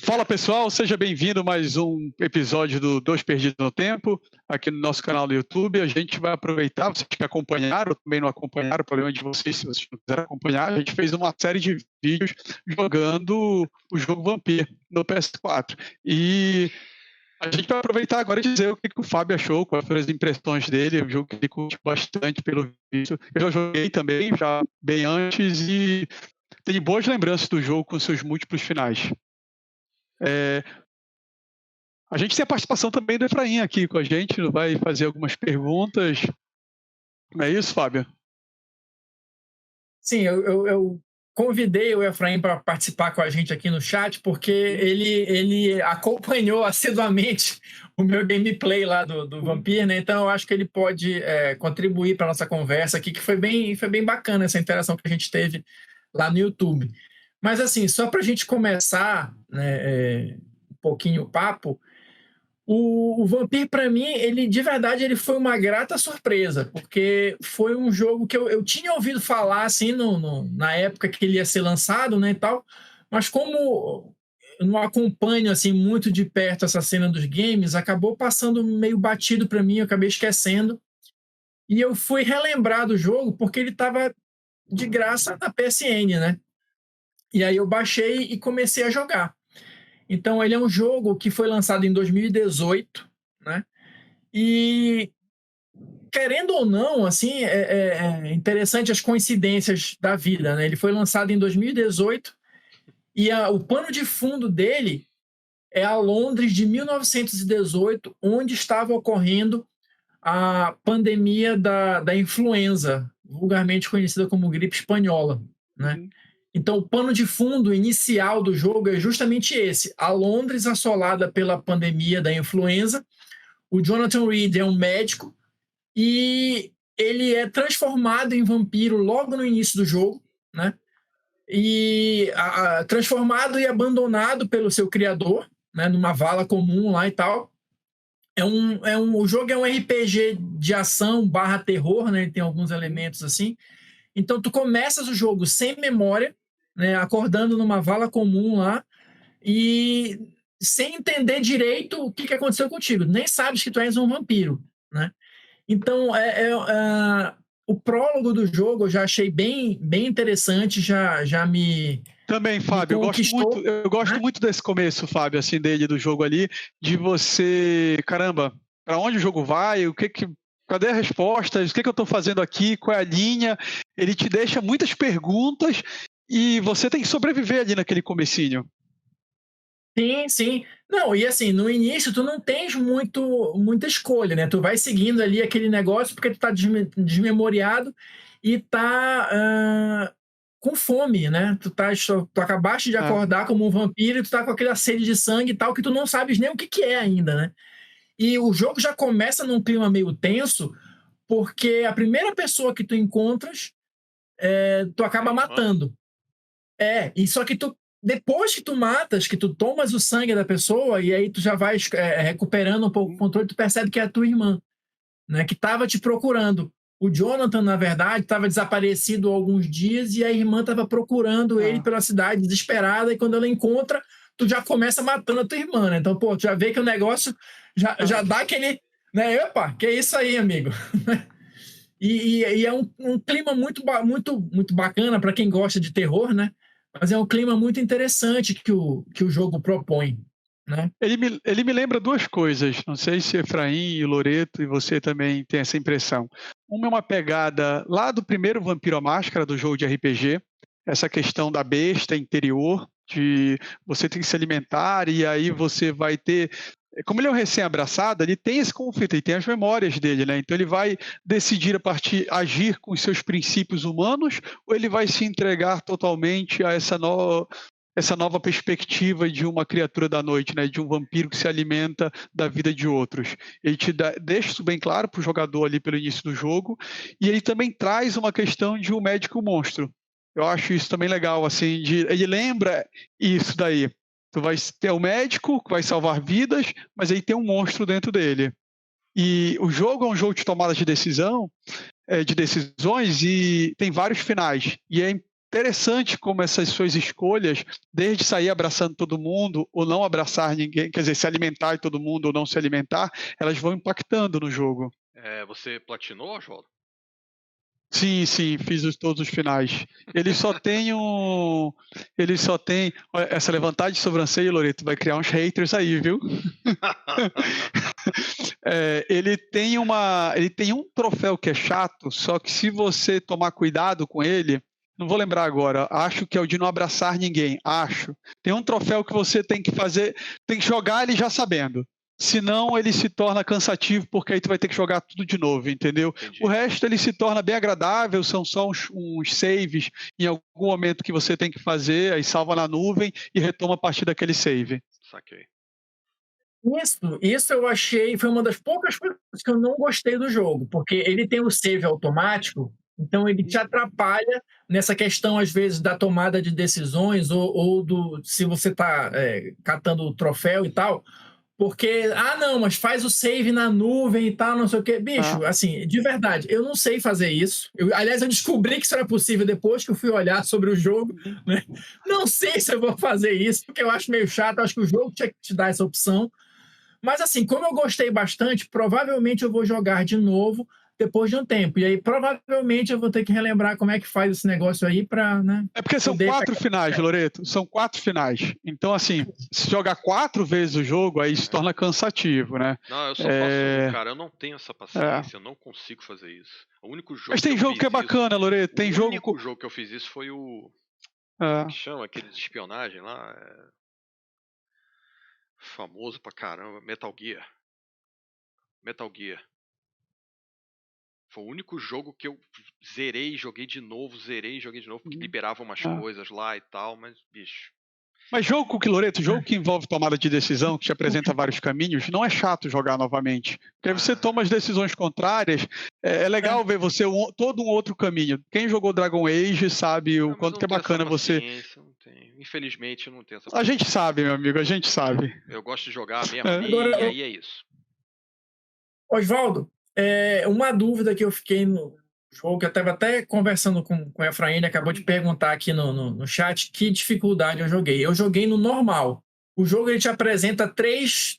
Fala pessoal, seja bem-vindo a mais um episódio do Dois Perdidos no Tempo, aqui no nosso canal do YouTube. A gente vai aproveitar, vocês que acompanharam ou também não acompanharam, o problema de vocês, se vocês não quiserem acompanhar, a gente fez uma série de vídeos jogando o jogo Vampir no PS4. E a gente vai aproveitar agora e dizer o que o Fábio achou, quais foram as impressões dele, um jogo que ele curte bastante pelo visto. Eu já joguei também, já bem antes, e tenho boas lembranças do jogo com seus múltiplos finais. A gente tem a participação também do Efraim aqui com a gente, vai fazer algumas perguntas. Não é isso, Fábio? Sim, eu convidei o Efraim para participar com a gente aqui no chat, porque ele acompanhou assiduamente o meu gameplay lá do Vampir, né? Então eu acho que ele pode contribuir para a nossa conversa aqui, que foi bem bacana essa interação que a gente teve lá no YouTube. Mas assim, só para a gente começar, né, um pouquinho o papo, o Vampir, para mim, de verdade, ele foi uma grata surpresa, porque foi um jogo que eu tinha ouvido falar, assim, na época que ele ia ser lançado, né, e tal, mas como eu não acompanho, assim, muito de perto essa cena dos games, acabou passando meio batido para mim, eu acabei esquecendo, e eu fui relembrar do jogo porque ele estava de graça na PSN, né, e aí eu baixei e comecei a jogar. Então, ele é um jogo que foi lançado em 2018, né? E, querendo ou não, assim, é interessante as coincidências da vida, né? Ele foi lançado em 2018 e o pano de fundo dele é a Londres de 1918, onde estava ocorrendo a pandemia da influenza, vulgarmente conhecida como gripe espanhola, né? Então, o pano de fundo inicial do jogo é justamente esse: a Londres assolada pela pandemia da influenza. O Jonathan Reed é um médico e ele é transformado em vampiro logo no início do jogo, né? E transformado e abandonado pelo seu criador, né? Numa vala comum lá e tal. O jogo é um RPG de ação / terror, né? Ele tem alguns elementos assim. Então, tu começas o jogo sem memória, né, acordando numa vala comum lá e sem entender direito o que aconteceu contigo. Nem sabes que tu és um vampiro, né? Então, o prólogo do jogo eu já achei bem interessante, já me Também, Fábio, conquistou, eu gosto né? muito desse começo, Fábio, assim, dele, do jogo ali, de você, caramba, para onde o jogo vai, cadê a resposta, o que eu estou fazendo aqui, qual é a linha? Ele te deixa muitas perguntas e você tem que sobreviver ali naquele comecinho. Sim, sim. Não, e assim, no início tu não tens muita escolha, né? Tu vai seguindo ali aquele negócio porque tu tá desmemoriado e tá com fome, né? Tu acabaste de acordar como um vampiro e tu tá com aquela sede de sangue e tal, que tu não sabes nem o que é ainda, né? E o jogo já começa num clima meio tenso, porque a primeira pessoa que tu encontras, tu acaba matando. E só que depois que tu matas, que tu tomas o sangue da pessoa, e aí tu já vai recuperando um pouco o controle, tu percebe que é a tua irmã, né, que estava te procurando. O Jonathan, na verdade, estava desaparecido há alguns dias e a irmã estava procurando ele pela cidade, desesperada, e quando ela encontra, tu já começa matando a tua irmã, né? Então, pô, tu já vê que o negócio já dá aquele, né? Opa, que é isso aí, amigo? E é um clima muito bacana para quem gosta de terror, né? Mas é um clima muito interessante que o jogo propõe, né? Ele me lembra duas coisas, não sei se Efraim e Loreto e você também tem essa impressão. Uma é uma pegada lá do primeiro Vampiro à Máscara, do jogo de RPG, essa questão da besta interior, de você tem que se alimentar e aí você vai ter... Como ele é um recém-abraçado, ele tem esse conflito, ele tem as memórias dele, né? Então ele vai decidir agir com os seus princípios humanos ou ele vai se entregar totalmente a essa nova perspectiva de uma criatura da noite, né, de um vampiro que se alimenta da vida de outros. Ele deixa isso bem claro para o jogador ali pelo início do jogo, e ele também traz uma questão de um médico e um monstro. Eu acho isso também legal, assim, ele lembra isso daí. Tu vai ter o médico que vai salvar vidas, mas aí tem um monstro dentro dele. E o jogo é um jogo de tomada de decisões e tem vários finais. E é interessante como essas suas escolhas, desde sair abraçando todo mundo ou não abraçar ninguém, quer dizer, se alimentar de todo mundo ou não se alimentar, elas vão impactando no jogo. Você platinou, Oswaldo? Sim, sim, fiz todos os finais. Ele só tem um. Ele só tem. Olha, essa levantada de sobrancelha, Loreto, vai criar uns haters aí, viu? Ele tem um troféu que é chato, só que se você tomar cuidado com ele, não vou lembrar agora, acho que é o de não abraçar ninguém, acho. Tem um troféu que você tem que fazer, tem que jogar ele já sabendo. Senão ele se torna cansativo, porque aí tu vai ter que jogar tudo de novo, entendeu? Entendi. O resto ele se torna bem agradável, são só uns saves em algum momento que você tem que fazer, aí salva na nuvem e retoma a partir daquele save. Saquei. Isso eu achei, foi uma das poucas coisas que eu não gostei do jogo, porque ele tem o save automático, então ele te atrapalha nessa questão, às vezes, da tomada de decisões ou se você está catando o troféu e tal, porque, não, mas faz o save na nuvem e tal, não sei o quê. Bicho, assim, de verdade, eu não sei fazer isso. Aliás, eu descobri que isso era possível depois que eu fui olhar sobre o jogo, né? Não sei se eu vou fazer isso, porque eu acho meio chato, eu acho que o jogo tinha que te dar essa opção. Mas assim, como eu gostei bastante, provavelmente eu vou jogar de novo depois de um tempo. E aí, provavelmente, eu vou ter que relembrar como é que faz esse negócio aí para, né? É porque são 4 finais, Loreto. São 4 finais. Então, assim, se jogar 4 vezes o jogo, aí se torna cansativo, né? Não, eu só faço cara. Eu não tenho essa paciência. Eu não consigo fazer isso. O único jogo Mas tem jogo que é bacana, Loreto. Tem jogo. O único jogo que eu fiz isso foi o. Como que chama? Aquele de espionagem lá. Famoso pra caramba. Metal Gear. Foi o único jogo que eu zerei, joguei de novo, porque liberava umas coisas lá e tal, mas, bicho. Mas jogo que envolve tomada de decisão, que te apresenta vários caminhos, não é chato jogar novamente. Porque aí você toma as decisões contrárias, é legal ver você todo um outro caminho. Quem jogou Dragon Age sabe o quanto que é bacana você... Não tenho. Infelizmente eu não tenho essa paciência. A gente sabe, meu amigo, a gente sabe. Eu gosto de jogar mesmo e aí é isso. Oswaldo, uma dúvida que eu fiquei no jogo, que eu estava até conversando com o Efraim, ele acabou de perguntar aqui no chat que dificuldade eu joguei. Eu joguei no normal. O jogo ele te apresenta três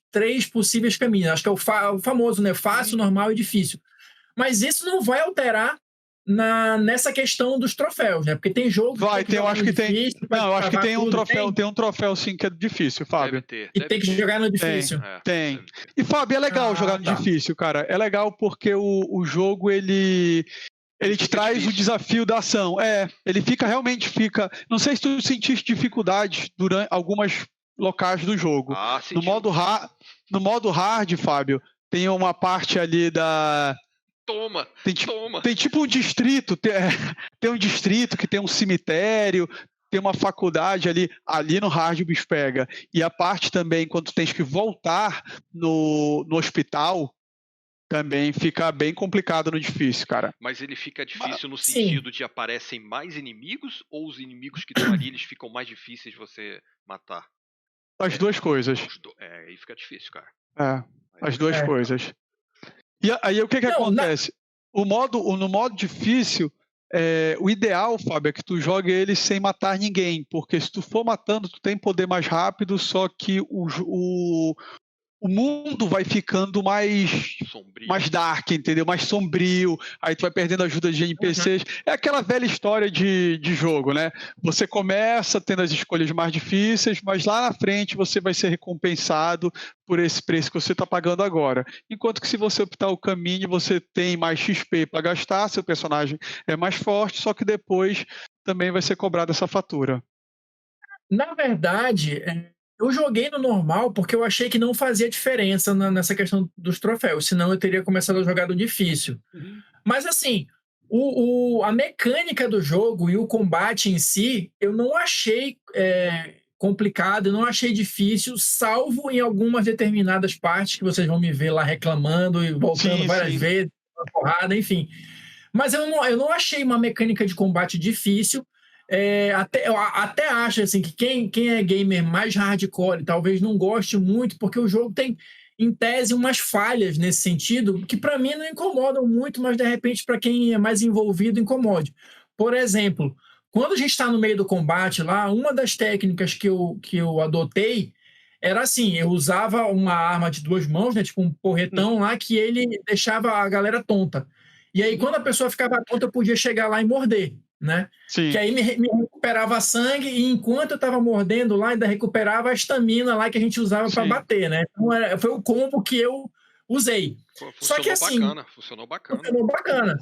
possíveis caminhos. Acho que é o famoso, né? Fácil, normal e difícil. Mas isso não vai alterar nessa questão dos troféus, né? Porque tem jogo que eu acho que difícil, tem. Não, eu acho que tem um troféu, tem um troféu sim que é difícil, Fábio. E tem que jogar no difícil. Tem. E Fábio, é legal jogar no difícil, cara. É legal porque o jogo ele te traz difícil. O desafio da ação. Ele fica. Não sei se tu sentiste dificuldades durante algumas locais do jogo. No modo hard, Fábio, tem uma parte ali da. Toma! Tem tipo um distrito, tem um distrito que tem um cemitério, tem uma faculdade ali no hard o bicho pega. E a parte também, quando tu tens que voltar no hospital, também fica bem complicado no difícil, cara. Mas ele fica difícil no sentido de aparecem mais inimigos ou os inimigos que estão ali, eles ficam mais difíceis de você matar? As duas coisas. Aí fica difícil, cara. As duas coisas. E aí o que acontece? No modo difícil, o ideal, Fábio, é que tu jogue ele sem matar ninguém, porque se tu for matando, tu tem poder mais rápido, só que o mundo vai ficando mais dark, entendeu? Mais sombrio, aí tu vai perdendo ajuda de NPCs. É aquela velha história de jogo, né? Você começa tendo as escolhas mais difíceis, mas lá na frente você vai ser recompensado por esse preço que você está pagando agora. Enquanto que se você optar o caminho, você tem mais XP para gastar, seu personagem é mais forte, só que depois também vai ser cobrada essa fatura. Na verdade... Eu joguei no normal porque eu achei que não fazia diferença nessa questão dos troféus, senão eu teria começado a jogar no difícil. Mas assim, a mecânica do jogo e o combate em si, eu não achei complicado, eu não achei difícil, salvo em algumas determinadas partes que vocês vão me ver lá reclamando e voltando várias vezes, porrada, enfim. Mas eu não achei uma mecânica de combate difícil. Até acho assim, que quem é gamer mais hardcore talvez não goste muito, porque o jogo tem, em tese, umas falhas nesse sentido, que para mim não incomodam muito, mas de repente para quem é mais envolvido incomode. Por exemplo, Quando a gente está no meio do combate lá, uma das técnicas que eu adotei era assim, eu usava uma arma de 2 mãos, né, tipo um porretão lá, que ele deixava a galera tonta. E aí, quando a pessoa ficava tonta, eu podia chegar lá e morder, né? Sim. Que aí me recuperava sangue, e enquanto eu estava mordendo lá, ainda recuperava a estamina lá que a gente usava para bater, né? Então, foi o combo que eu usei. Só que assim, funcionou bacana. Funcionou bacana.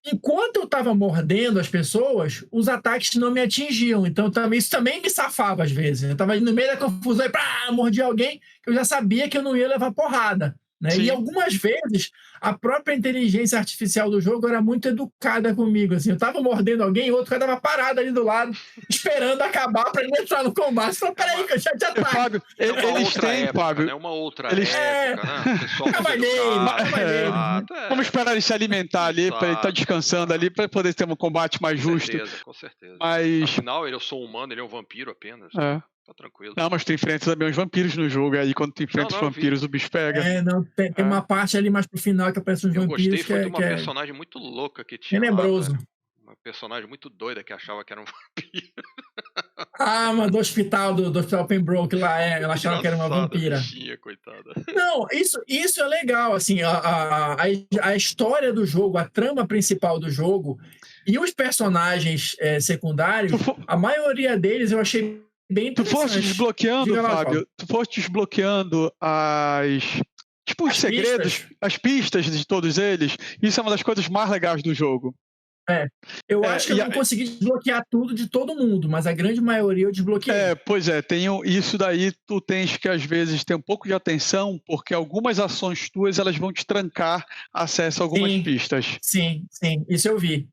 Enquanto eu estava mordendo as pessoas, os ataques não me atingiam. Então, isso também me safava às vezes. Eu estava no meio da confusão e mordi alguém que eu já sabia que eu não ia levar porrada. Né? E algumas vezes, a própria inteligência artificial do jogo era muito educada comigo. Assim, eu estava mordendo alguém e o outro cara estava parado ali do lado, esperando acabar para ele entrar no combate. Falei, peraí, que eu já te ataco. Fábio, eles têm, Fábio. É uma outra época, né? Pessoal vamos esperar ele se alimentar ali, para ele estar descansando ali, para poder ter um combate mais justo. Com certeza. Mas... Afinal, eu sou humano, ele é um vampiro apenas. Tá tranquilo. Não, mas tu enfrenta também os vampiros no jogo, aí quando tu enfrenta os vampiros, o bicho pega. Tem uma parte ali mais pro final que aparece uns vampiros. Eu gostei, foi de uma personagem muito louca que tinha tenebroso. Lá, uma personagem muito doida que achava que era um vampiro. Mas do hospital Pembroke lá, ela achava que era uma vampira. Bichinha, coitada. Não, isso é legal, assim, a história do jogo, a trama principal do jogo e os personagens secundários, a maioria deles eu achei bem interessante. Tu foste desbloqueando, Fábio, os segredos, as pistas de todos eles. Isso é uma das coisas mais legais do jogo. Eu acho que eu não consegui desbloquear tudo de todo mundo, mas a grande maioria eu desbloqueei. Pois é, isso daí tu tens que às vezes ter um pouco de atenção, porque algumas ações tuas elas vão te trancar acesso a algumas pistas. Sim, isso eu vi.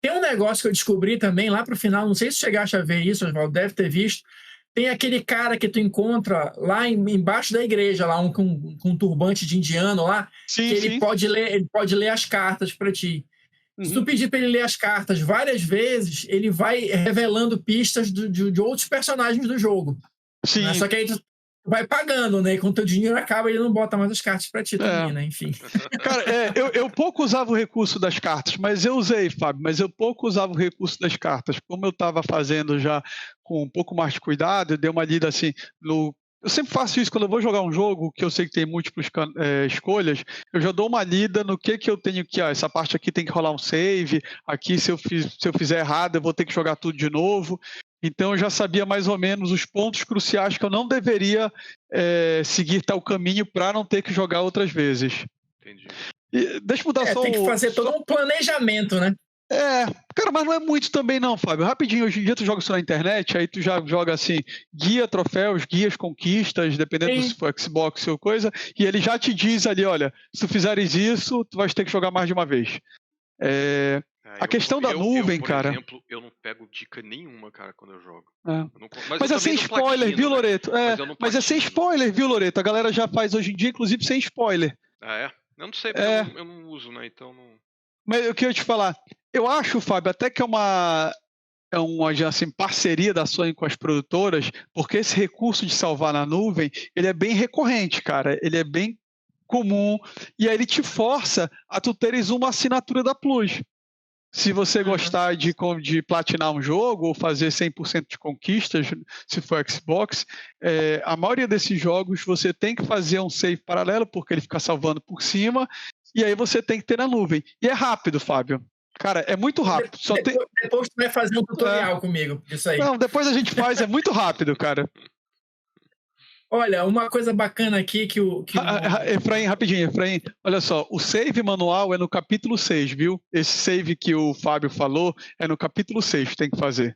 Tem um negócio que eu descobri também lá pro final, não sei se chegaste a ver isso, Oswaldo, deve ter visto. Tem aquele cara que tu encontra lá embaixo da igreja, lá com um turbante de indiano lá, ele pode ler as cartas para ti. Se tu pedir para ele ler as cartas várias vezes, ele vai revelando pistas de outros personagens do jogo. Sim. Né? Só que aí tu vai pagando, né? E quando teu dinheiro acaba, ele não bota mais as cartas para ti também, né? Enfim. Cara, eu pouco usava o recurso das cartas, mas eu usei, Fábio, mas eu pouco usava o recurso das cartas. Como eu estava fazendo já com um pouco mais de cuidado, eu dei uma lida assim Eu sempre faço isso quando eu vou jogar um jogo que eu sei que tem múltiplas escolhas, eu já dou uma lida no que eu tenho que... essa parte aqui tem que rolar um save, aqui se eu fizer errado eu vou ter que jogar tudo de novo. Então eu já sabia mais ou menos os pontos cruciais que eu não deveria seguir tal caminho para não ter que jogar outras vezes. Entendi. Deixa eu mudar tem que fazer todo um planejamento, né? Cara, mas não é muito também não, Fábio. Rapidinho, hoje em dia tu joga isso na internet, aí tu já joga assim, guia troféus, guias conquistas, dependendo se for Xbox ou coisa, e ele já te diz ali, olha, se tu fizeres isso, tu vais ter que jogar mais de uma vez. A questão da nuvem, cara... Por exemplo, eu não pego dica nenhuma, cara, quando eu jogo. Mas é sem spoiler, viu, Loreto? Mas é sem spoiler, viu, Loreto? A galera já faz hoje em dia, inclusive, sem spoiler. Eu não sei, porque eu não uso, né, então não... Mas eu queria te falar, eu acho, Fábio, até que é uma assim, parceria da Sony com as produtoras, porque esse recurso de salvar na nuvem, ele é bem recorrente, cara, ele é bem comum, e aí ele te força a tu teres uma assinatura da Plus. Se você gostar de platinar um jogo ou fazer 100% de conquistas, se for Xbox, a maioria desses jogos você tem que fazer um save paralelo, porque ele fica salvando por cima, e aí você tem que ter na nuvem. E é rápido, Fábio. Cara, é muito rápido. Depois tu vai fazer um tutorial comigo disso aí. Não, depois a gente faz, é muito rápido, cara. Olha, uma coisa bacana aqui que o... Efraim, rapidinho, Efraim. Olha só, o save manual é no capítulo 6, viu? Esse save que o Fábio falou é no capítulo 6 que tem que fazer.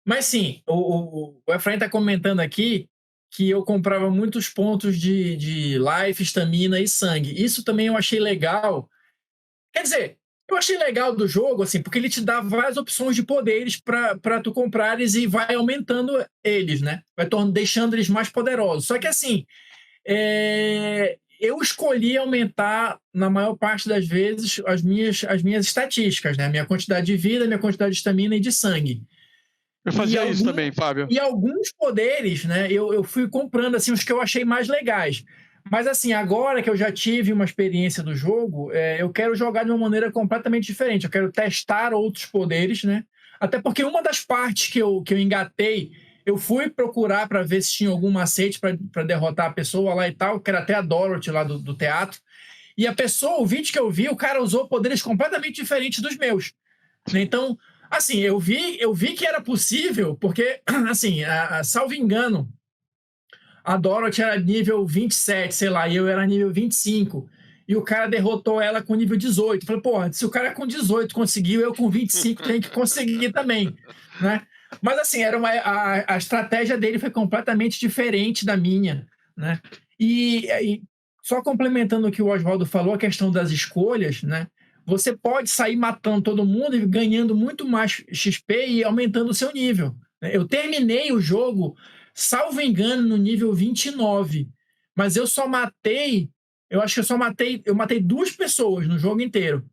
Mas sim, o Efraim está comentando aqui que eu comprava muitos pontos de life, estamina e sangue. Isso também eu achei legal. Quer dizer, eu achei legal do jogo, assim, porque ele te dá várias opções de poderes para tu comprares e vai aumentando eles, né? Vai deixando eles mais poderosos. Só que, assim, eu escolhi aumentar, na maior parte das vezes, as minhas estatísticas, né? A minha quantidade de vida, a minha quantidade de estamina e de sangue. Eu fazia isso também, Fábio. E alguns poderes, né? Eu fui comprando, assim, os que eu achei mais legais. Mas assim, agora que eu já tive uma experiência do jogo, eu quero jogar de uma maneira completamente diferente. Eu quero testar outros poderes, né? Até porque uma das partes que eu engatei, eu fui procurar para ver se tinha algum macete para derrotar a pessoa lá e tal, que era até a Dorothy lá do teatro. E a pessoa, o vídeo que eu vi, o cara usou poderes completamente diferentes dos meus. Então, assim, eu vi que era possível, porque, assim, salvo engano, a Dorothy era nível 27, sei lá, e eu era nível 25. E o cara derrotou ela com nível 18. Eu falei, porra, se o cara com 18 conseguiu, eu com 25 tenho que conseguir também, né? Mas assim, a estratégia dele foi completamente diferente da minha, né? E só complementando o que o Oswaldo falou, a questão das escolhas, né? Você pode sair matando todo mundo e ganhando muito mais XP e aumentando o seu nível. Eu terminei o jogo, salvo engano, no nível 29, mas eu acho que eu matei 2 pessoas no jogo inteiro,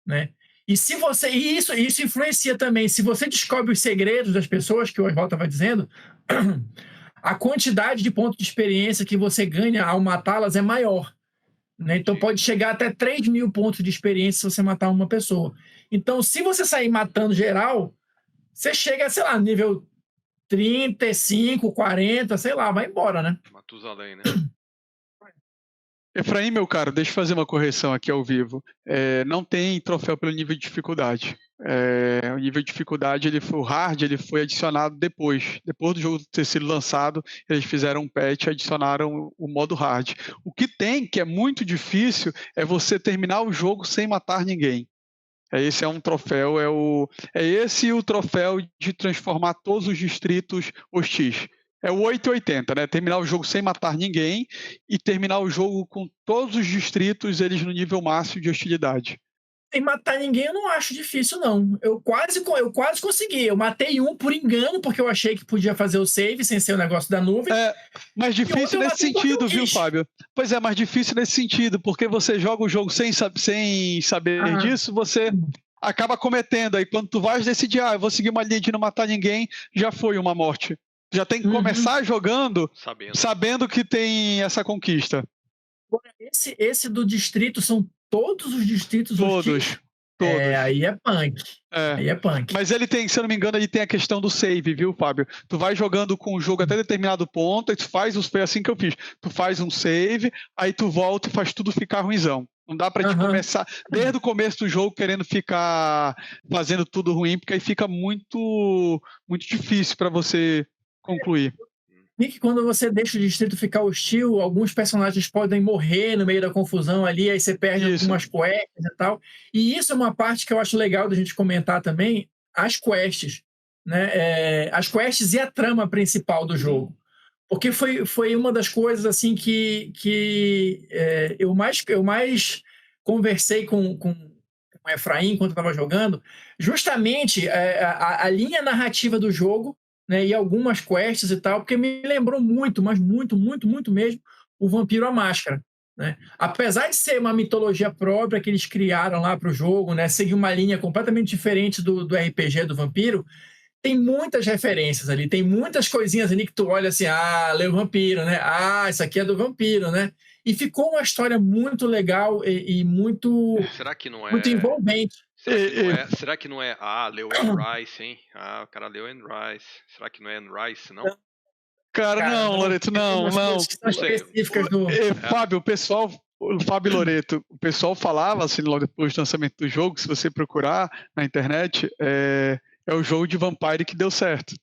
né? E se você, e isso influencia também, se você descobre os segredos das pessoas, que o Oswaldo estava dizendo, a quantidade de pontos de experiência que você ganha ao matá-las é maior, né? Então pode chegar até 3.000 pontos de experiência se você matar uma pessoa. Então, se você sair matando geral, você chega, sei lá, nível 35, 40, sei lá, vai embora, né? Matusalém, né? Efraim, meu caro, deixa eu fazer uma correção aqui ao vivo. Não tem troféu pelo nível de dificuldade. O nível de dificuldade, o hard, ele foi adicionado depois do jogo ter sido lançado, eles fizeram um patch e adicionaram o modo hard. O que tem, que é muito difícil, é você terminar o jogo sem matar ninguém. Esse é um troféu, esse o troféu de transformar todos os distritos hostis. É o 880, né? Terminar o jogo sem matar ninguém e terminar o jogo com todos os distritos, eles no nível máximo de hostilidade. Sem matar ninguém eu não acho difícil, não. Eu quase consegui. Eu matei um por engano, porque eu achei que podia fazer o save sem ser o negócio da nuvem. Mas difícil nesse sentido, viu, Fábio? Pois é, mas difícil nesse sentido, porque você joga o jogo sem saber disso, você acaba cometendo. Aí quando tu vai decidir, eu vou seguir uma linha de não matar ninguém, já foi uma morte. Já tem que começar jogando sabendo que tem essa conquista. Esse do distrito são todos os distritos Todos. Aí é punk. Aí é punk. Mas ele tem, se eu não me engano, ele tem a questão do save, viu, Fábio? Tu vai jogando com o jogo até determinado ponto, aí tu faz foi assim que eu fiz. Tu faz um save, aí tu volta e faz tudo ficar ruimzão. Não dá pra te começar desde o começo do jogo querendo ficar fazendo tudo ruim, porque aí fica muito, muito difícil pra você concluir. E que quando você deixa o distrito ficar hostil, alguns personagens podem morrer no meio da confusão ali, aí você perde algumas quests e tal. E isso é uma parte que eu acho legal da gente comentar também, as quests, né? As quests e a trama principal do jogo. Porque foi uma das coisas assim que eu mais conversei com o Efraim enquanto eu estava jogando, justamente a linha narrativa do jogo, né, e algumas quests e tal, porque me lembrou muito, mas muito, muito, muito mesmo, o Vampiro à Máscara, né? Apesar de ser uma mitologia própria que eles criaram lá para o jogo, né, seguir uma linha completamente diferente do RPG do Vampiro, tem muitas referências ali, tem muitas coisinhas ali que tu olha assim, leu Vampiro, né? Isso aqui é do Vampiro, né? E ficou uma história muito legal e muito, será que não é... muito envolvente. Será que não é leu Anne Rice, hein? O cara leu Anne Rice. Será que não é Anne Rice, não? Cara, não, Loreto, não. Específicas do... Fábio, o Fábio e Loreto, o pessoal falava, assim, logo depois do lançamento do jogo, se você procurar na internet, é o jogo de Vampire que deu certo.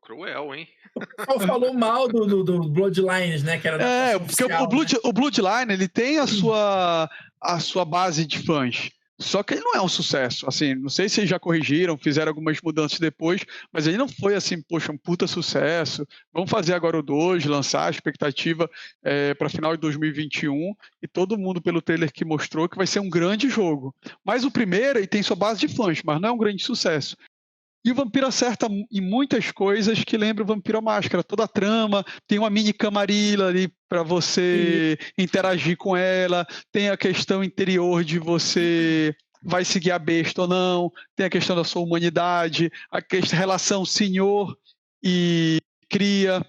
Cruel, hein? O pessoal falou mal do Bloodlines, né? Que era porque oficial, o Bloodline, ele tem a sua base de fãs. Só que ele não é um sucesso, assim, não sei se eles já corrigiram, fizeram algumas mudanças depois, mas ele não foi assim, poxa, um puta sucesso, vamos fazer agora o 2, lançar a expectativa para final de 2021, e todo mundo pelo trailer que mostrou que vai ser um grande jogo. Mas o primeiro, ele tem sua base de fãs, mas não é um grande sucesso. E o Vampiro acerta em muitas coisas que lembram o Vampiro à Máscara. Toda a trama, tem uma mini camarilla ali para você interagir com ela, tem a questão interior de você vai seguir a besta ou não, tem a questão da sua humanidade, a relação senhor e cria,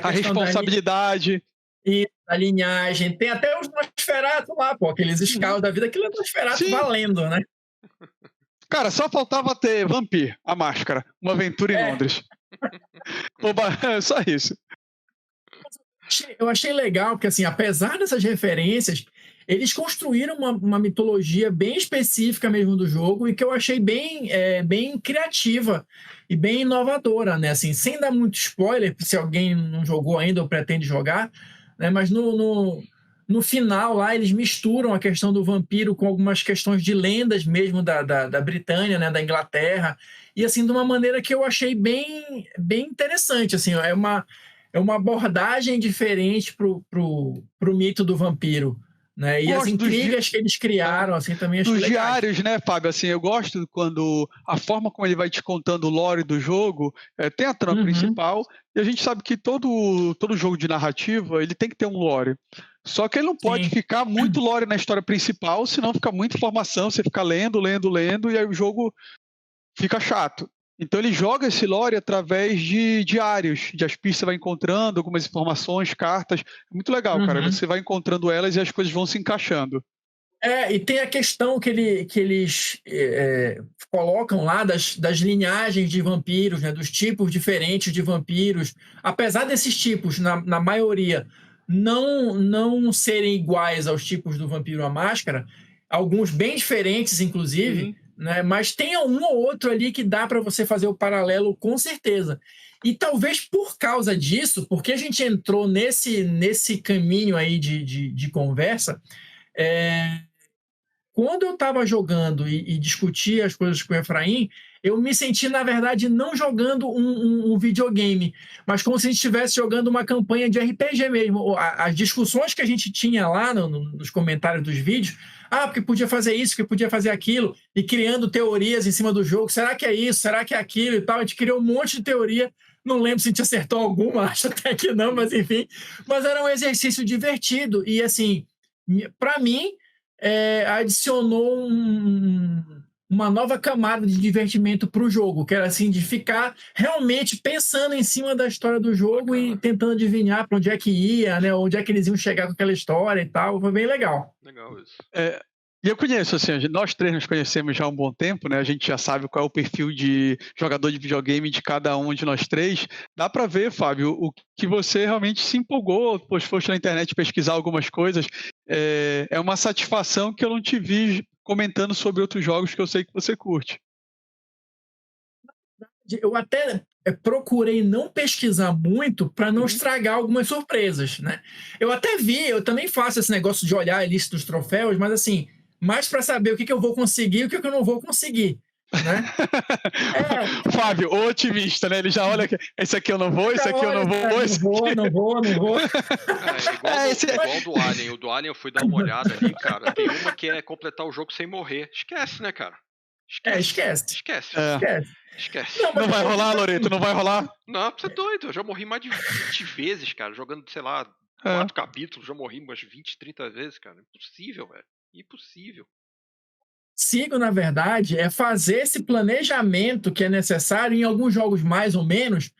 a responsabilidade. E a linhagem. Tem até os Nosferatu lá, pô, aqueles scouts da vida, aquilo é Nosferatu valendo, né? Cara, só faltava ter Vampir, a máscara, uma aventura em Londres. Só isso. Eu achei legal, porque assim, apesar dessas referências, eles construíram uma mitologia bem específica mesmo do jogo e que eu achei bem criativa e bem inovadora, né? Assim, sem dar muito spoiler, se alguém não jogou ainda ou pretende jogar, né? Mas no final lá eles misturam a questão do vampiro com algumas questões de lendas mesmo da Britânia, né? Da Inglaterra, e assim, de uma maneira que eu achei bem interessante, assim, é uma abordagem diferente pro mito do vampiro, né? E as intrigas que eles criaram, assim, também achei dos legais. diários, né, Fábio? Assim, eu gosto quando a forma como ele vai te contando o lore do jogo, tem a trama principal, e a gente sabe que todo jogo de narrativa, ele tem que ter um lore. Só que ele não pode ficar muito lore na história principal, senão fica muita informação, você fica lendo, e aí o jogo fica chato. Então ele joga esse lore através de diários, de as pistas você vai encontrando, algumas informações, cartas. É muito legal, cara. Você vai encontrando elas e as coisas vão se encaixando. E tem a questão que eles colocam lá das linhagens de vampiros, né, dos tipos diferentes de vampiros. Apesar desses tipos, na maioria, não serem iguais aos tipos do Vampiro à Máscara, alguns bem diferentes, inclusive, né, mas tem um ou outro ali que dá para você fazer o paralelo com certeza. E talvez por causa disso, porque a gente entrou nesse caminho aí de conversa, quando eu estava jogando e discutia as coisas com o Efraim, eu me senti, na verdade, não jogando um videogame, mas como se a gente estivesse jogando uma campanha de RPG mesmo. As discussões que a gente tinha lá nos comentários dos vídeos, porque podia fazer isso, que podia fazer aquilo, e criando teorias em cima do jogo, será que é isso, será que é aquilo e tal, a gente criou um monte de teoria, não lembro se a gente acertou alguma, acho até que não, mas enfim, mas era um exercício divertido, e assim, para mim, adicionou uma nova camada de divertimento para o jogo, que era assim, de ficar realmente pensando em cima da história do jogo e tentando adivinhar para onde é que ia, né? Onde é que eles iam chegar com aquela história e tal. Foi bem legal. Legal isso. E eu conheço, assim, nós três nos conhecemos já há um bom tempo, né? A gente já sabe qual é o perfil de jogador de videogame de cada um de nós três. Dá para ver, Fábio, o que você realmente se empolgou, pois foste na internet pesquisar algumas coisas. É uma satisfação que eu não te vi comentando sobre outros jogos que eu sei que você curte. Eu até procurei não pesquisar muito para não estragar algumas surpresas, né? Eu até vi, eu também faço esse negócio de olhar a lista dos troféus, mas assim, mais para saber o que eu vou conseguir e o que eu não vou conseguir, né? Fábio, o otimista, né? Ele já olha que esse aqui eu não vou, esse aqui eu não vou. Não vou. Igual do Alien. O do Alien eu fui dar uma olhada ali, cara. Tem uma que é completar o jogo sem morrer. Esquece, né, cara? Esquece. Não vai rolar, Loreto? Não vai rolar? Não, você é doido. Eu já morri mais de 20 vezes, cara. Jogando, sei lá, 4 capítulos. Já morri umas 20, 30 vezes, cara. Impossível, velho. Impossível. Sigo, na verdade, é fazer esse planejamento que é necessário em alguns jogos mais ou menos,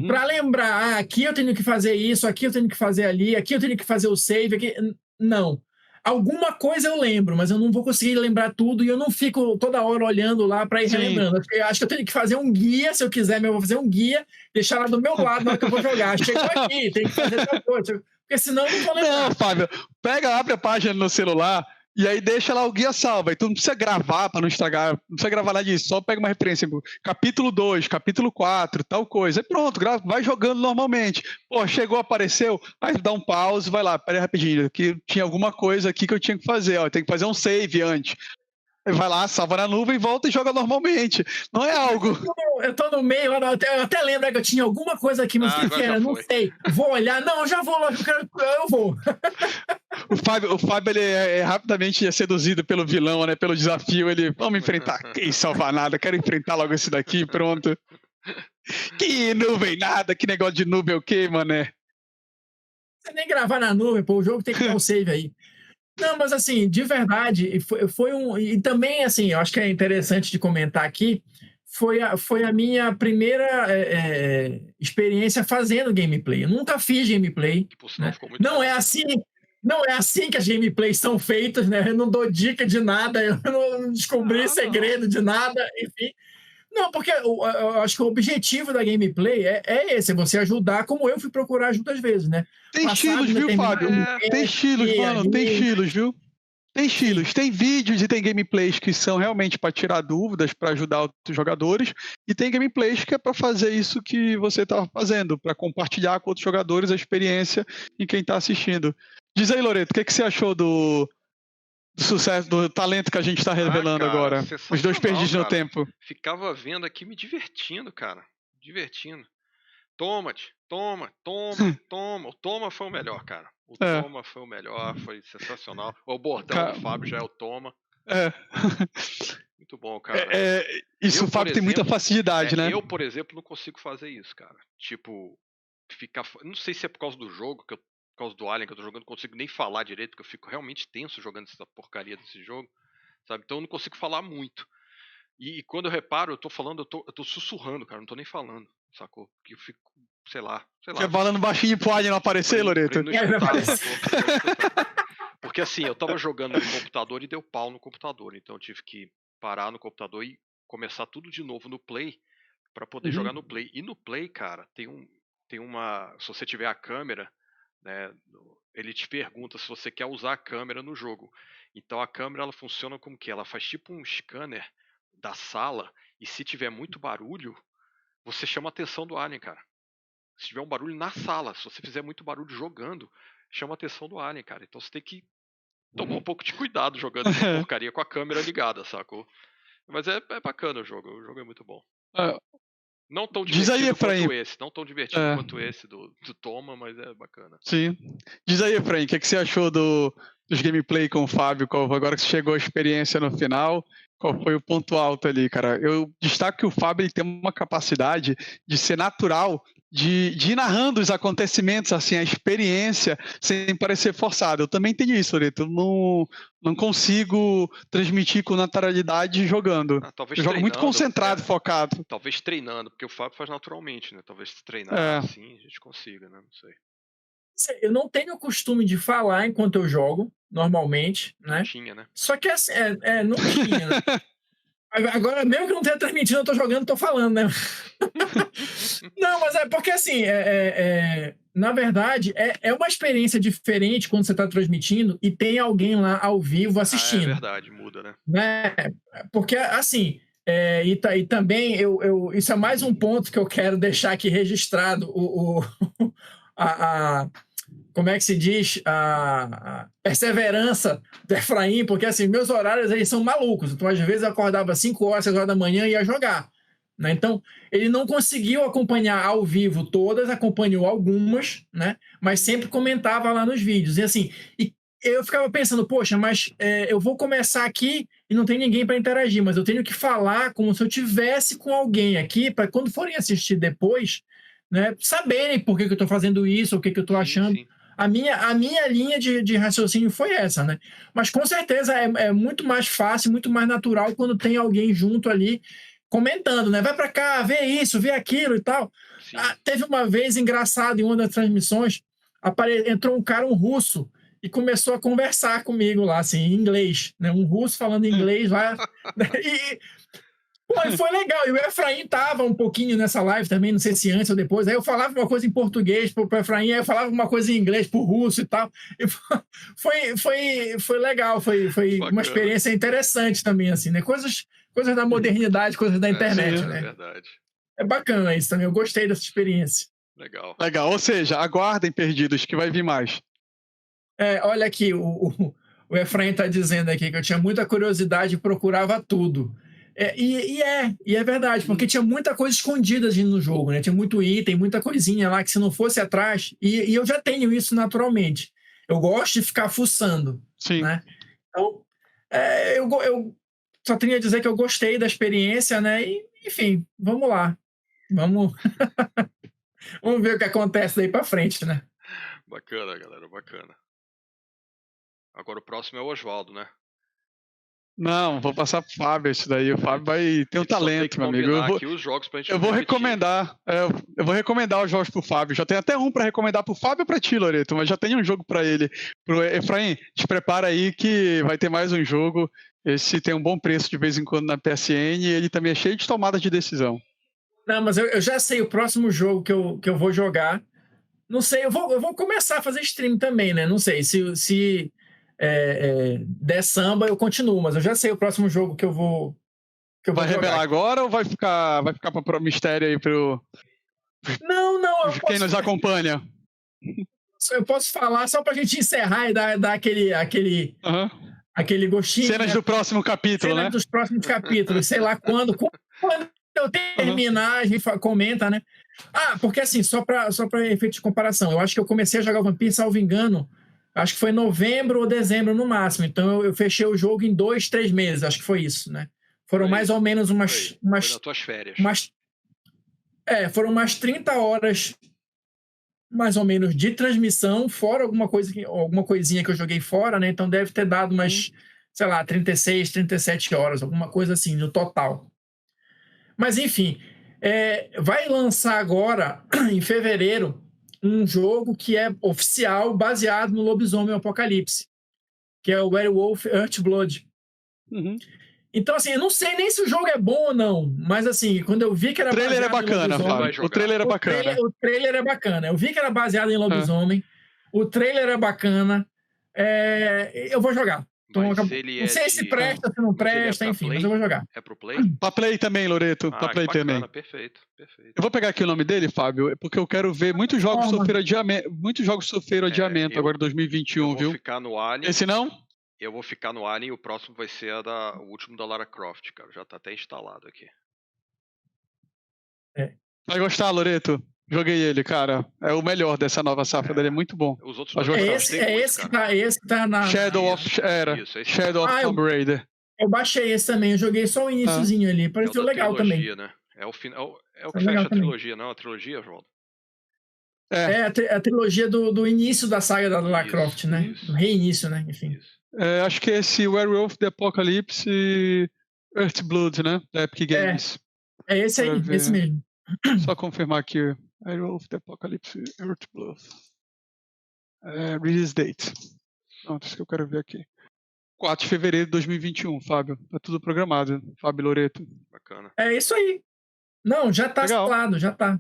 para lembrar, aqui eu tenho que fazer isso, aqui eu tenho que fazer ali, aqui eu tenho que fazer o save, aqui... Não. Alguma coisa eu lembro, mas eu não vou conseguir lembrar tudo e eu não fico toda hora olhando lá para ir relembrando. Eu acho que eu tenho que fazer um guia, se eu quiser, eu vou fazer um guia, deixar lá do meu lado na hora que eu vou jogar. Chegou aqui, tem que fazer tal coisa. Porque senão eu não vou lembrar. Não, Fábio, abre a página no celular e aí deixa lá o guia salva. E tu não precisa gravar para não estragar, não precisa gravar nada disso, só pega uma referência, capítulo 2, capítulo 4, tal coisa. Aí pronto, vai jogando normalmente. Pô, chegou, apareceu, aí dá um pause, vai lá, pera aí rapidinho, que tinha alguma coisa aqui que eu tinha que fazer, ó, tem que fazer um save antes. Vai lá, salva na nuvem, volta e joga normalmente. Não é algo... Eu tô no meio, eu até lembro que eu tinha alguma coisa aqui, mas o que era? Não sei. Vou olhar, não, eu já vou lá, eu vou. O Fábio ele é rapidamente seduzido pelo vilão, né? Pelo desafio. Ele, vamos enfrentar. Que salvar nada, quero enfrentar logo esse daqui, pronto. Que nuvem nada, que negócio de nuvem o quê, mané? Você nem gravar na nuvem, pô, o jogo tem que dar um save aí. Não, mas assim, de verdade, foi um... E também, assim, eu acho que é interessante de comentar aqui, foi a minha primeira experiência fazendo gameplay. Eu nunca fiz gameplay. Que por sinal Né? ficou muito Não bom. é assim que as gameplays são feitas, né? Eu não dou dica de nada, eu não descobri segredo de nada, enfim. Não, porque eu acho que o objetivo da gameplay é esse, é você ajudar, como eu fui procurar ajuda às vezes, né? Tem estilos, viu, Fábio? Tem estilos, mano, tem estilos, viu? Tem estilos, tem vídeos e tem gameplays que são realmente para tirar dúvidas, para ajudar outros jogadores, e tem gameplays que é para fazer isso que você estava fazendo, para compartilhar com outros jogadores a experiência em quem está assistindo. Diz aí, Loreto, o que você achou do sucesso, do talento que a gente está revelando agora? Os dois perdidos no tempo. Ficava vendo aqui me divertindo, cara. Divertindo. Toma. O Toma foi o melhor, cara. Toma foi o melhor, foi sensacional. O bordão do Fábio já é o Toma. Muito bom, cara. Isso, o Fábio tem muita facilidade, né? Eu, por exemplo, não consigo fazer isso, cara. Tipo, ficar. Não sei se é por causa do jogo, por causa do Alien que eu tô jogando, não consigo nem falar direito, porque eu fico realmente tenso jogando essa porcaria desse jogo, sabe? Então eu não consigo falar muito. E quando eu reparo, eu tô falando, eu tô sussurrando, cara, não tô nem falando, sacou? Porque eu fico, sei lá. Você falando baixinho pro Alien não aparecer, Loreto? Não escutar, porque assim, eu tava jogando no computador e deu pau no computador, então eu tive que parar no computador e começar tudo de novo no Play pra poder jogar no Play. E no Play, cara, tem uma, se você tiver a câmera, né, ele te pergunta se você quer usar a câmera no jogo. Então a câmera ela funciona como que? Ela faz tipo um scanner da sala, e se tiver muito barulho, você chama a atenção do Alien, cara. Se tiver um barulho na sala, se você fizer muito barulho jogando, chama a atenção do Alien, cara. Então você tem que tomar um pouco de cuidado jogando essa porcaria com a câmera ligada, sacou? Mas é bacana o jogo é muito bom. Não tão divertido quanto esse. Não tão divertido quanto esse do Toma, mas é bacana. Sim. Diz aí, Efraim, o que você achou dos gameplay com o Fábio? Agora que você chegou a experiência no final, qual foi o ponto alto ali, cara? Eu destaco que o Fábio ele tem uma capacidade de ser natural, de ir narrando os acontecimentos, assim, a experiência, sem parecer forçado. Eu também tenho isso, Loreto. Eu não consigo transmitir com naturalidade jogando. Eu jogo muito concentrado, focado. Talvez treinando, porque o Fábio faz naturalmente, né? Talvez treinar assim a gente consiga, né? Não sei. Eu não tenho o costume de falar enquanto eu jogo, normalmente, né? Não tinha, né? Só que assim, não tinha, né? Agora, mesmo que não tenha transmitido, eu tô jogando, tô falando, né? Não, mas é porque assim, na verdade, é uma experiência diferente quando você tá transmitindo e tem alguém lá ao vivo assistindo. É verdade, muda, né? Porque assim, e também isso é mais um ponto que eu quero deixar aqui registrado, como é que se diz, a perseverança do Efraim, porque assim, meus horários eles são malucos, então às vezes eu acordava às 5 horas, 6 horas da manhã e ia jogar, né? Então ele não conseguiu acompanhar ao vivo todas, acompanhou algumas, né? Mas sempre comentava lá nos vídeos, e assim, eu ficava pensando, poxa, mas eu vou começar aqui e não tem ninguém para interagir, mas eu tenho que falar como se eu tivesse com alguém aqui, para quando forem assistir depois, né, saberem por que eu estou fazendo isso, o que eu estou achando. Sim. A minha linha de raciocínio foi essa, né? Mas com certeza é muito mais fácil, muito mais natural quando tem alguém junto ali comentando, né? Vai para cá, vê isso, vê aquilo e tal. Teve uma vez, engraçado, em uma das transmissões, entrou um russo, e começou a conversar comigo lá, assim, em inglês, né? Um russo falando inglês lá. E foi legal. E o Efraim tava um pouquinho nessa live também, não sei se antes ou depois. Aí eu falava uma coisa em português pro Efraim, aí eu falava uma coisa em inglês pro russo e tal. E foi legal, foi uma experiência interessante também, assim, né? Coisas da modernidade, coisas da internet, né? É verdade. É bacana isso também, eu gostei dessa experiência. Legal. Ou seja, aguardem, perdidos, que vai vir mais. Olha aqui, o Efraim está dizendo aqui que eu tinha muita curiosidade e procurava tudo. E é verdade, porque tinha muita coisa escondida no jogo, né? Tinha muito item, muita coisinha lá que se não fosse atrás... E eu já tenho isso naturalmente. Eu gosto de ficar fuçando. Sim. Né? Então, eu só tenho a dizer que eu gostei da experiência, né? E, enfim, vamos lá. Vamos ver o que acontece daí para frente, né? Bacana, galera, bacana. Agora o próximo é o Oswaldo, né? Não, vou passar pro Fábio isso daí. O Fábio vai ter um talento, meu amigo. Eu vou recomendar. Eu vou recomendar os jogos pro Fábio. Já tem até um pra recomendar pro Fábio e pra ti, Loreto, mas já tem um jogo pra ele. Pro Efraim, te prepara aí que vai ter mais um jogo. Esse tem um bom preço de vez em quando na PSN e ele também é cheio de tomadas de decisão. Não, mas eu já sei o próximo jogo que eu vou jogar. Não sei, eu vou começar a fazer stream também, né? Não sei, se der samba, eu continuo, mas eu já sei o próximo jogo que eu vou vai revelar jogar. agora ou vai ficar para mistério aí pro Não, quem nos acompanha? Eu posso falar só pra gente encerrar e dar aquele gostinho. Cenas do próximo capítulo, Cenas dos próximos capítulos, sei lá quando eu terminar, a gente comenta, né? Porque assim, só pra efeito de comparação, eu acho que eu comecei a jogar o Vampire, salvo engano, acho que foi novembro ou dezembro no máximo. Então eu fechei o jogo em 2-3 meses, acho que foi isso, né? Foram mais ou menos umas foi nas tuas férias. Foram umas 30 horas mais ou menos de transmissão, fora alguma coisinha que eu joguei fora, né? Então deve ter dado umas, sei lá, 36, 37 horas, alguma coisa assim, no total. Mas enfim, vai lançar agora, em fevereiro, um jogo que é oficial, baseado no Lobisomem Apocalipse, que é o Werewolf Earthblood. Então, assim, eu não sei nem se o jogo é bom ou não, mas assim, quando eu vi que era baseado em lobisomem... O trailer é bacana. O trailer é bacana. Eu vi que era baseado em lobisomem, o trailer é bacana, eu vou jogar. Então, não sei se presta, se não presta, enfim, mas eu vou jogar. É pro Play? Pra Play também, Loreto. Pra Play bacana, também. Perfeito. Eu vou pegar aqui o nome dele, Fábio, porque eu quero ver muitos jogos sofreram adiamento agora em 2021, viu? Eu vou ficar no Alien. Esse não? Eu vou ficar no Alien e o próximo vai ser o último da Lara Croft, cara. Já tá até instalado aqui. Vai gostar, Loreto? Joguei ele, cara. É o melhor dessa nova safra dele, é muito bom. Os outros esse que tá na... Shadow of Tomb Raider. Eu baixei esse também, eu joguei só o iniciozinho ali. Pareceu legal também. Né? É o que fecha a trilogia, não é a trilogia, João? A trilogia do início da saga da Lara Croft, né? Isso. Do reinício, né? Enfim. Acho que é esse Werewolf the Apocalypse e Earthblood, né? Da Epic Games. É esse aí, esse mesmo. Só confirmar aqui. Werewolf the Apocalypse e Earthblood. Release date. Pronto, isso que eu quero ver aqui. 4 de fevereiro de 2021, Fábio. Tá tudo programado, Fábio Loreto. Bacana. É isso aí. Não, já tá instalado, já tá.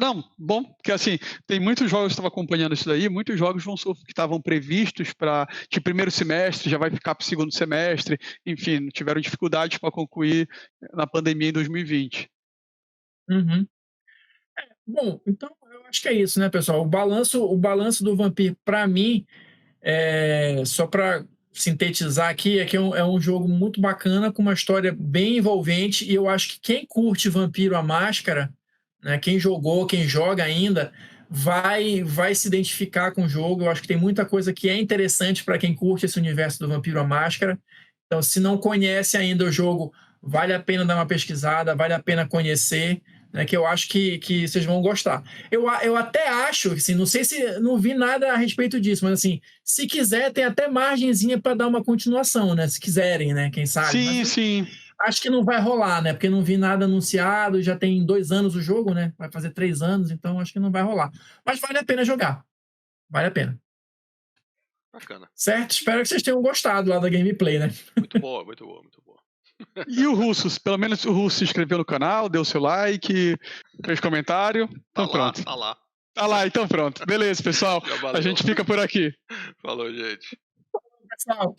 Não, bom, porque assim, tem muitos jogos que eu estava acompanhando isso daí, muitos jogos que estavam previstos para de primeiro semestre, já vai ficar para o segundo semestre, enfim, tiveram dificuldades para concluir na pandemia em 2020. Bom, então eu acho que é isso, né, pessoal? O balanço do Vampire, para mim, só para sintetizar aqui, é um jogo muito bacana, com uma história bem envolvente, e eu acho que quem curte Vampiro à Máscara, né, quem jogou, quem joga ainda, vai se identificar com o jogo. Eu acho que tem muita coisa que é interessante para quem curte esse universo do Vampiro à Máscara. Então, se não conhece ainda o jogo, vale a pena dar uma pesquisada, vale a pena conhecer, né, que eu acho que vocês vão gostar. Eu até acho, assim, não sei se não vi nada a respeito disso, mas assim, se quiser, tem até margenzinha para dar uma continuação, né? Se quiserem, né? Quem sabe? Sim. Acho que não vai rolar, né? Porque não vi nada anunciado, já tem 2 anos o jogo, né? Vai fazer 3 anos, então acho que não vai rolar. Mas vale a pena jogar. Vale a pena. Bacana. Certo? Espero que vocês tenham gostado lá da gameplay, né? Muito boa. E o Russos? Pelo menos o Russo se inscreveu no canal, deu seu like, fez comentário. Então pronto. Tá lá. Tá lá, então pronto. Beleza, pessoal. A gente fica por aqui. Falou, gente. Pessoal.